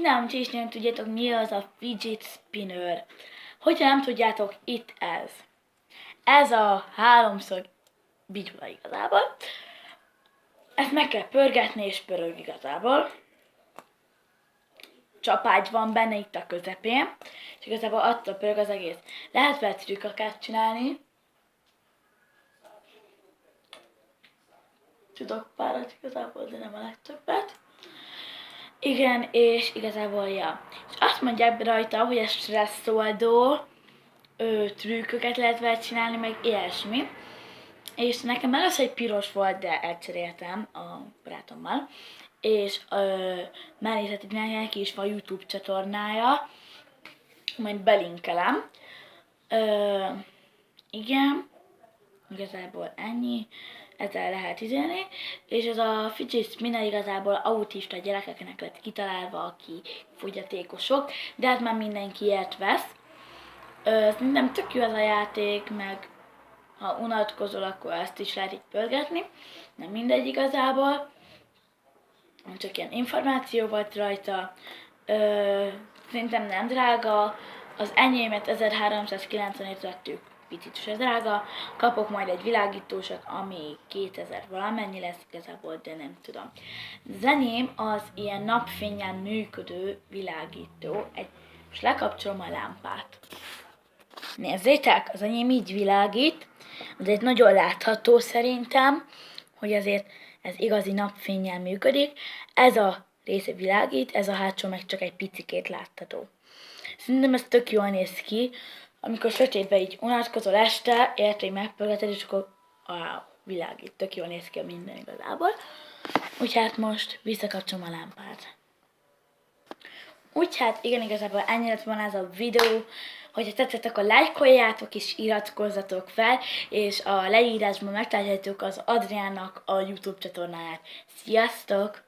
Nem, ti is nem tudjátok, mi az a fidget spinner. Hogyha nem tudjátok, itt ez. Ez a háromszög bicula igazából. Ezt meg kell pörgetni, és pörög igazából. Csapágy van benne itt a közepén, és igazából attól pörög az egész. Lehet vele trükköket csinálni. Tudok párat igazából, de nem a legtöbbet. Igen, és igazából, ja. És azt mondják rajta, hogy ez stresszoldó, trükköket lehet vele csinálni, meg ilyesmi. És nekem először egy piros volt, de elcseréltem a barátommal. És mellé neki is van YouTube csatornája, majd belinkelem. Igen, igazából ennyi. Ezzel lehet izélni, és ez a fidget spinner igazából autista gyerekeknek lett kitalálva, aki fogyatékosok, de hát már mindenki ilyet vesz. Szerintem tök jó ez a játék, meg ha unatkozol, akkor ezt is lehet így pörgetni, nem mindegy igazából. Csak ilyen információ volt rajta, szerintem nem drága, az enyémet 1390-ért vettük, picit se drága, kapok majd egy világítósat, ami 2000 valamennyi lesz igazából, de nem tudom. Az enyém az ilyen napfénnyel működő világító, és lekapcsolom a lámpát. Nézzétek, az enyém így világít, azért nagyon látható szerintem, hogy azért ez igazi napfénnyel működik. Ez a része világít, ez a hátsó meg csak egy picikét látható. Szerintem ez tök jól néz ki, amikor sötétben így unatkozol este, érted, hogy megpörgeted, és akkor világít, tök jól néz ki a minden igazából. Úgyhogy hát most visszakapcsolom a lámpát. Úgyhogy hát igen, igazából ennyi lett volna ez a videó. Hogyha tetszett, akkor lájkoljátok és iratkozzatok fel, és a leírásban megtaláljátok az Adriánnak a YouTube csatornáját. Sziasztok!